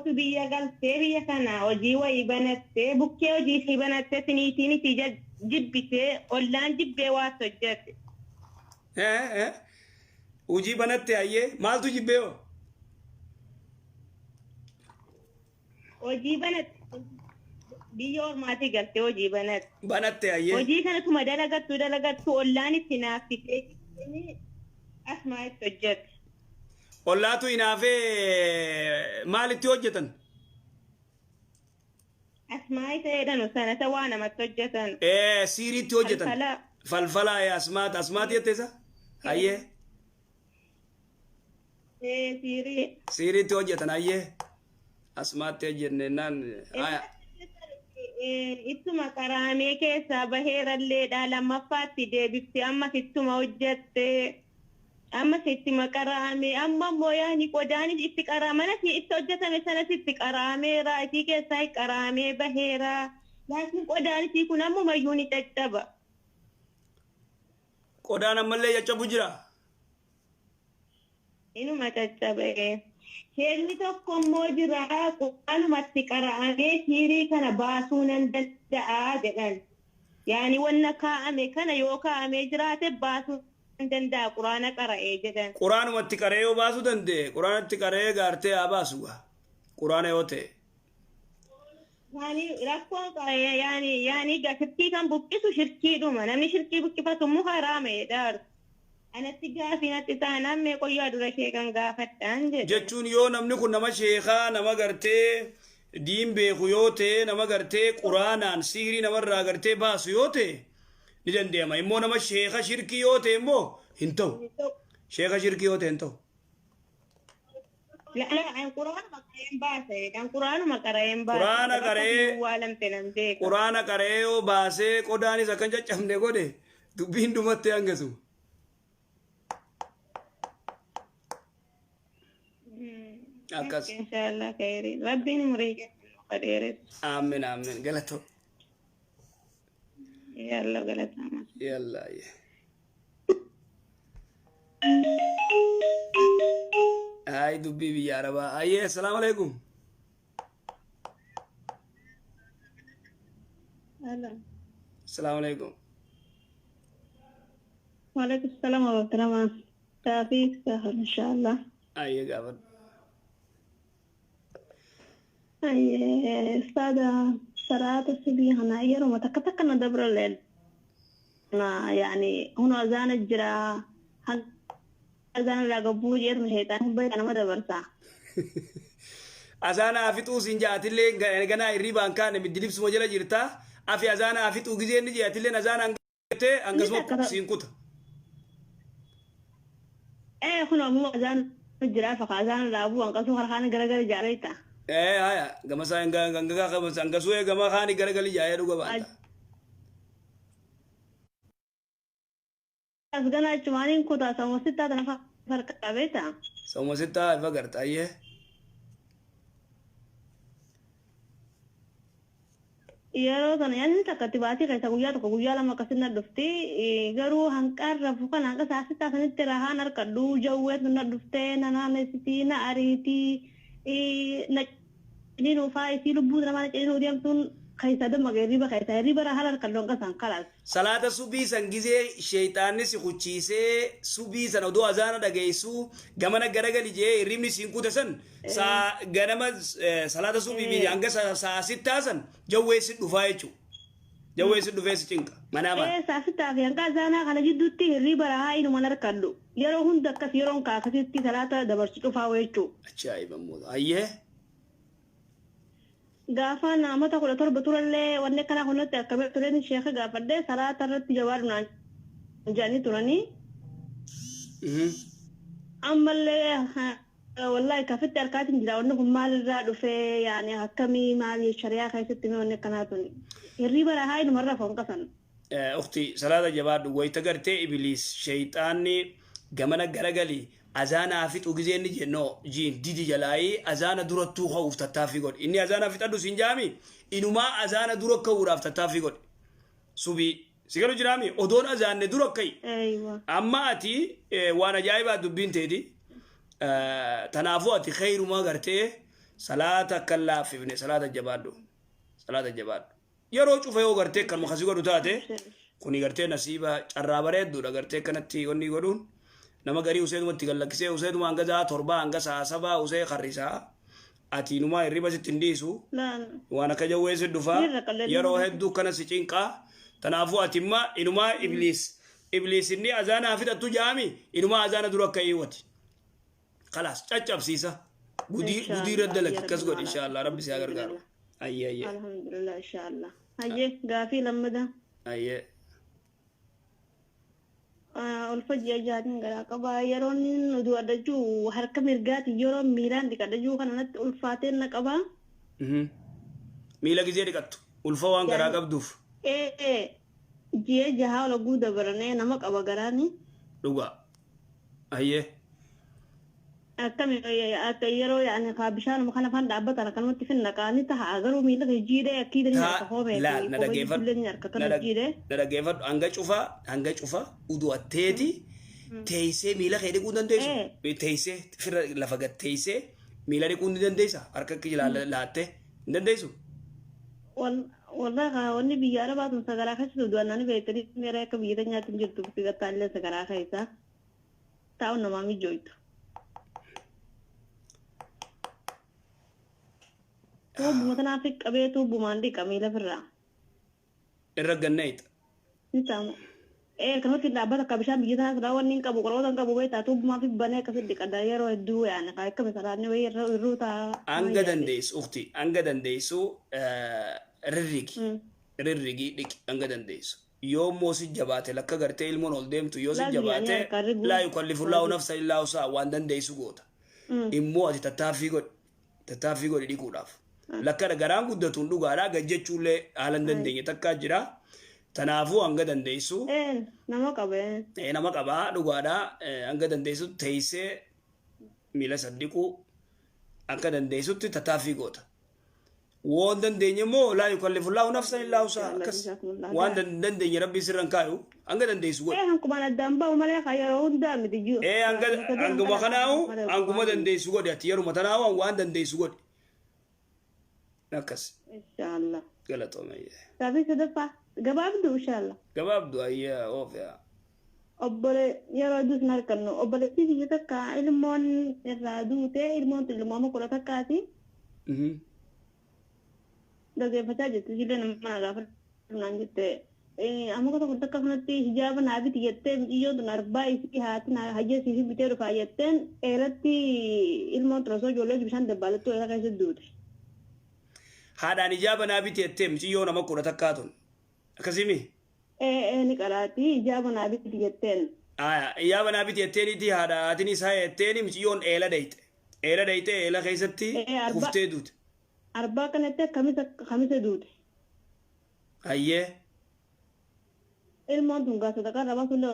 tokkotu biyya galtee biyya kana hojii wayii banattee bukkee hojii ishee banattee siniitiin itti jibbitee ollaan jibbee waa hojjette. Hojii banattee ayyee maaltu jibbee hoo? Hojii banatte biyya ormaatii galtee hojii banatte. Banattee ayyee. Hojii kanatuma dalagattu ollaan itti naaffitee asmaa itti hojjette. Ollaatu inaafee maalitti hojjetan? Asmaa ta'edhan sana waan namatti hojjetan. Siiriitti hojjetan. Falfalaa asmaati jetteessa? Ayyee. Siirii. Siiriitti hojjetan ayyee. Asmaatti hojjennaan. Ittuma qaraamee keessaa baheeralleedha lammaffaatti deebifte ammas ittuma hojjette. Amma sitti maqaraame amma mooyaani qodaanis itti qaramana itti hojjetame sanas itti qaraameera isii keessaa qaraamee baheera laakiin qodaanis kun ammoo mayyuu ni caccaba. Qodaan ammallee caccabu jira. Inuma caccabe. Heerni tokko immoo jira qodaalumatti qaraamee siirii kana baasuu nan danda'a jedhan. Yaani wanna kaa'ame kana yoo kaa'amee jiraate baasuu danda'a quraana qara'ee jedhan. Quraanumatti qara'ee yoo baasuu danda'e quraanatti qara'ee gaartee haa baasu quraana yoo ta'e. Yani rakkoon yani shirkii kan buqqisu shirkiidhuma namni shirkii buqqifatu immoo haraamedha. Anatti gaafii natti taanaan mee qoyyaa dura ishee kan gaafadhaan jedhe. Jechuun yoo namni kun nama sheekaa nama gartee diin beeku yoo ta'e nama gartee quraanaan siirii namarraa gartee baasu yoo ta'e. Ni danda'ama immoo nama sheeka shirkii yoo ta'e immoo hin ta'u. Sheeka shirkii yoo ta'e hin ta'u. Quraana qara'ee yoo baasee qodaanis akkan caccabne godhe dubbiin dhumattee hangasu. Akkas. Inshallah khayran. Rabbiin umurii qadheeres. Aamin aamin galatoo. يلا قلت أنا يلا هاي دبي يا ربا هاي السلام عليكم. هلا السلام عليكم. وعليكم السلام ورحمة الله. توفيق سهل إن شاء الله. أي قابل. أي أستاذ صلاة الصبح أنا يوم تكتكنا دبر الليل. يعني هنا أذان الجرا أذان لاقبوج يرمي شيطان بيت أنا ما دبرتها. أذان أفتو سنجات اللي جنا الريبان كان بدليب سموجلا جرتا أفي أذان أفتو جزين نجات اللي أذان أنجته أنجسمو سينكوت. هنا مو أذان الجرا فأذان لابو أنقصو خرخان جرجر جاريتا. Haya gama saya enggak suwe gama khani gara-gara jaya duga banta. Asgana cumanin kota sama sita tanpa fark abeta. Sama sita alfa garta ye. Yero tan yan takatibati kaisa guya lama kasina dufti garu hankar rafukan angka sasita sanit terahan ar kadu jawet na dufte nana nesiti na ariti na ini nufa isi lubu nama na ini udiam tun kaisa dam magariba kaisa riba rahalar kallon kasan kalas. Salata subi sangize syaitanni si kucise subi san odo azana dagaisu gamana garagali je rimni sinku tasan sa ganama salata subi bi anga sa sitasan jawwe si dufaichu jawwe si dufai cinka mana ba sa sita fi anga azana kana jiddutti riba raha inu manar kallo yaro hunda kas yaron ka kasitti salata da barci dufawechu achai bamu ayye gaafaa naamota 17 turallee wanne kana hunotti akkame tureni sheekha gaafadde salaata irratti jawaadu naan jaani turani ammallee wallahi kafitti arkaatin jira wanne kun maal irraa dhufe yaani akkamii maal shariyaa keessatti mee wanne kana tuni hirriba rahaa inumarra foon qasan ukhti salaata jawaadu wayta gartee ibliis shayxaanni gamana garagali azana afitu gizeni jenno jin didi jalai azana duratu khawf tatafi god inni azana afitadu sinjami inuma azana duraka uraf tatafi god subi sigaru jirami odon azanne durakai aywa amma ati wana jaiba dubbin tedi tanafu ati khairu ma garte salaata kallaa fifne salaata jabaadhu yeroo cufa yoo gartee kan makasi godhu taate kuni gartee nasiiba carraa bareedduudha gartee kanatti wanni godhuun nama garii useedumatti gallakkisee useeduma hanga jaha torba hanga sa'a saba usee qarrisaa atiinuma hirriba sitti hindiisu waan akka jawweessi dhufa yeroo hedduu kana si cinqaa tanaafuu atimma inuma iblis inni azaana fidatu jaami inuma azaana dura akka hiwati خلاص caccabsiisa gudii raddalaki akkas godhi inshallah rabbi si gargaaru ayye alhamdulillah inshallah ayye gaafii lamada ayye ulfajja jaatin gara qaba yeroon nudu adaju harka mirgaati yeroo miilaan dikadaju kanatti ulfaateen na qaba miila gizee dikattu ulfa waan garaa qabduuf ji'ee jahaa ola guuda baranee nama qaba garaani dhuga ayye akkami akka yeroo yaani ka bishaan makana fan dhaabbatan kanumatti finna qaani taha garuu miila jiidee akkiidani harka hoobee la nadageeffadhu hanga cufa udu atteeti teessee miila kee dhiquu dandeessu teessee firra lafa gad teessee miila dhiquu ni dandeessa harka kee laattee hin dandeessu wallahi wanni biyya arabaatun sagaraa keessatti du'annani beekanii meera akka biyya nyaatin jirtu bigataallee sagaraa keessa taa'u namaa mijoytu tuubuma kanaaf qabee tuubumaan dhiqa miila firraa irra ganneeyta nitaamu kanatti dhaabbata akka bishaan biyya tanaa siraa wanni hin qabu qorootan qabu beektaa tuubumaa fi banee akkasitti dhiqadha yeroo hedduu yaani kaa akka misalaanni wayii irruu ta'a hanga dandeessu ukti hanga dandeessu rirrigi dhiqi hanga dandeessu yoo immoo si jabaate lakka gartee ilmoon ol deemtu yoo si jabaate laa yukallifullaahu nafsan illaa wusahaa waan dandeessu goota immoo ati tattaaffii godhi dhiquudhaaf lakka garaan guddatuun dhugaadhaa gajjechuullee haala hin dandeenye takkaa jira tanaafuu hanga dandeessu nama qabaa dhugaadhaa hanga dandeessu teessee miila saddiquu akka dandeessutti tattaaffii goota waan dandeenye immoo laa yukallifullaahu nafsan illaa wusahaa akkas waan dandeenye rabbii sirran kaayu hanga dandeessu godhi hankumaan addaan ba'u malee yeroo hundaa miti jiru hanguma kanaahu hanguma dandeessu godhi ati yeruma tanaahu waan dandeessu godhi akkas inshallah galatoomee gaafii sadaffaa gabaabdu inshallah gabaabdu ayyaa oofyaa obbole yeroo adus narkannu obboleettii biyya takka ilmoon irraa duute ilmoon ilmooma kudha takkaati dhageeffachaa jirtu illee nama gaafannaan jette amma tokko takka kanatti hijaaba naabiti jettee biyyoon tun arbaa isii haati hajjeesii fi bitee dhufaa jetteen eeratti ilmoon turasoo ijoollee bishaan dabbaalattuu eera keessa duute haadhaan hijaaba naabiti jettee miciyyoo nama kudha takkaatun akkasimi ni qaraati hijaaba naabiti jetteen hijaaba naabiti jetteeniiti haadhaatiin isaa jetteeni miciyyoon eela dhayte eela keessatti kuftee duute arbaa kanatti kamisa duute hayyee ilmoon tun gaasa takka rabaa sulle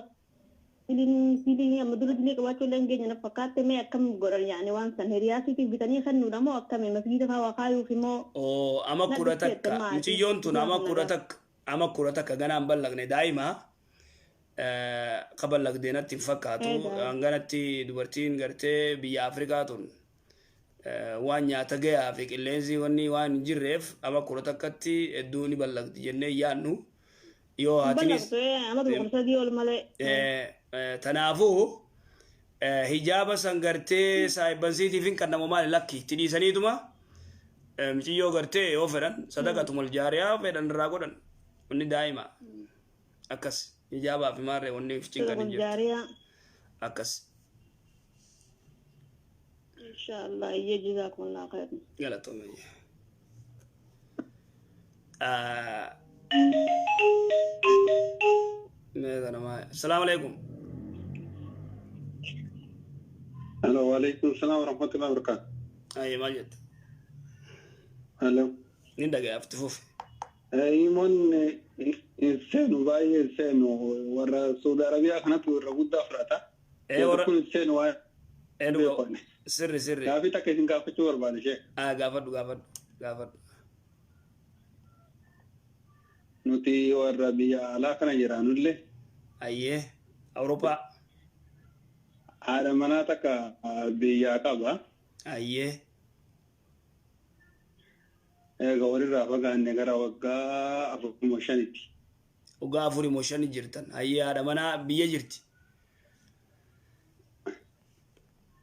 filin amma dura dilee qabaachuu illee hingeenya na fakkaatte mee akkam godhan yaani waan san hiriyaasiitiif bitanii kennuudha moo akkami masgiida faa waa kaayuuf immoo ama kudha takka miciyyoon tun ama kudha takka ganaan ballaqne daa'ima qaballaqdee natti hin fakkaatu hanganatti dubartiin gartee biyya Afrikaa tun waan nyaata gayaa fi qilleensi wanni waan hin jirreef ama kudha takkatti hedduu ni ballaqdi jennee yaannu yoo haatinis tanaafuu hijaaba san gartee saayibbansiitiif hin kannamu maali lakki itti dhiisaniituma miciyyoo gartee yoo fedhan sadaqatumul jaariyaa fedhan irraa godhan wanni daa'ima akkas hijaabaaf maarree wanni cinqan hin jirtu akkas inshallah ye jazakumullahu khayran galatoomee السلام عليكم. الو وعليكم السلام ورحمه الله وبركاته. اي ماجد. الو. نندق افتفوف. اي من انسان باي انسان ورا سعودي عربيه كانت ورا بودا فرتا. اي ورا كل انسان واي. سري كافي تكين كافي تور بالي شيخ. غافد nuti warra biyya alaa kana jiraanullee ayyee Awurooppaa haadha manaa takka biyyaa qaba ayyee Gawarirraa fagaanne gara waggaa 45tti. Waggaa 45 jirtan. Hayyaadha mana biyya jirti.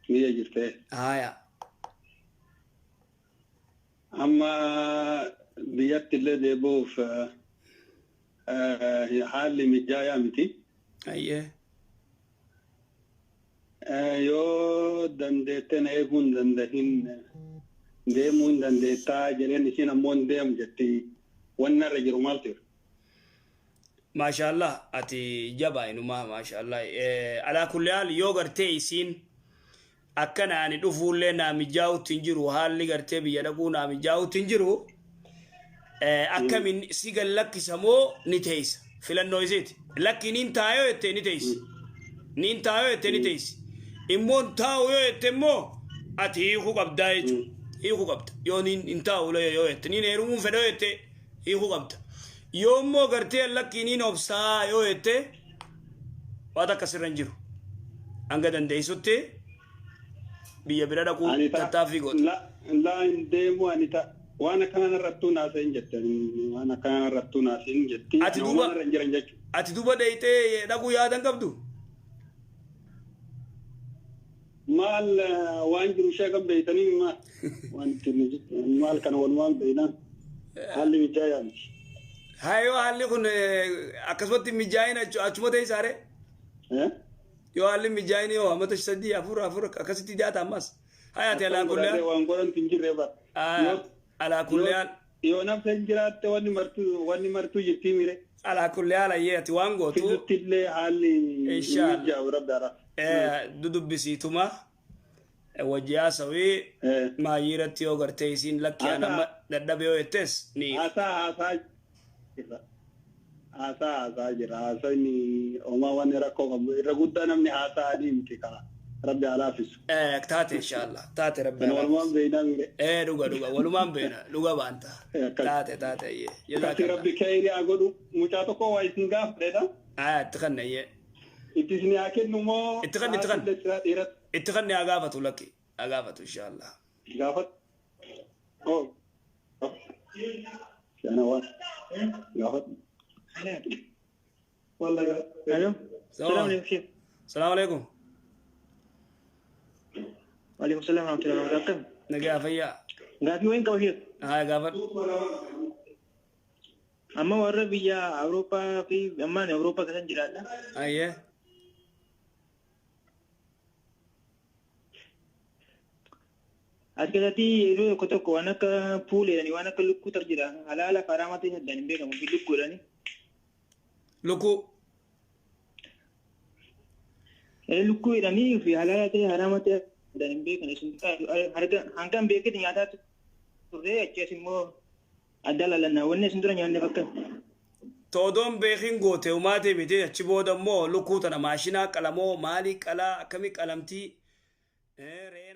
Biyya jirtee. Haya. Amma biyyatti illee deebi'uuf haalli mijaa'aa miti. Hayyee. Yoo dandeetteen eeguu hin dandahin deemuu hin dandeettaa jedheen isin ammoo hin deemu jetti wanna irra jiru maal ta'e? Maashaallah ati jabaa inumaa maashaallah. Alaa kulli haal yoo gartee isiin akkana ani dhufuullee naa mijaa'utti hin jiru haalli gartee biyya dhaquu naa mijaa'utti hin jiru akkamin si gal lakkisa moo ni teessa filannoo isiiti lakki niin taayoo jettee ni teessi niin taayoo jettee ni teessi immoon taa'u yoo jette immoo ati hiikuu qabdaa jechuudha hiikuu qabda yoo niin taa'u yoo jette niin heerumuun fedha yoo jette hiikuu qabda yoo immoo gartee lakki niin obsaa yoo jette waan akkasirra hin jiru hanga dandeessutti biyya bira dhaquu tattaaffii goota. Laa hin deemu anita waan akkanaan irrattuu naaseen jettanii waan akkanaan irrattuu naaseen jetti. Ati duuba dheeyitee dhaquu yaadan qabdu? Maal waan jiru ishee kan beeytanii maal kana walumaan beeynan haalli mijaa'aa miti. Yoo haalli kun akkasumatti mijaa'in achuma ta'e saare? Yoo haalli mijaa'in yoo hammata 3 4 akkasitti jaata ammas. Hayaati alaa kullee. Waan godhan hin jirre bara. Alaa kullee. Yoo namni hin jiraatte wanni martuu jirtii mire. Alaa kullee haala yeeti waan gootu. Fidutti illee haalli mijaa'u rabdaara. Dudubbisiituma wajji haasawii maayiratti yoo gartee isiin lakkii anamma dadhabe yoo jettees ni. Haasaa jira haasawni homaa waan rakkoo qabu irra guddaa namni haasaa adii miti kaa rabbi alaafisu. Taate inshallah taate rabbi alaafisu. Walumaan beeyna mire. Dhuga walumaan beeyna dhuga baanta. Taate iyyee. Kasi rabbi kayri agodhu mucaa tokko waa isin gaafadheedha. Itti kanna iyyee. Itti isin haa kennu moo. Itti kanni haa gaafatu lakki haa gaafatu inshallah. Gaafatu. Yana waan gaafatu. Hello. Salam alaikum. Salam alaikum. Waalaikum salam warahmatullahi wabarakatuh. Nagaa fayyaa. Gaafii wayin qaba sheek. Haa gaafadhu. Amma warra biyya Awurooppaa fi ammaan Awurooppaa kasan jiraadha. Ayyee. As keessatti yeroo tokko waan akka puuleedhani waan akka lukkuu tar jira. Halaala faramaa ta'e saddaan hin beekamu fi lukkuudhani. Lukkuu. Lukkuu jedhanii fi halaala ta'e haraama ta'e saddaan hin beekan. Hangaan beekati nyaataa turre achi immoo adda laalannaa wanni isin dura nyaanne fakkan. Toodoon beekin goote umaatee miti achi booda immoo lukkuu tana maashinaa qalamoo maalii qalaa akkamii qalamtii reena.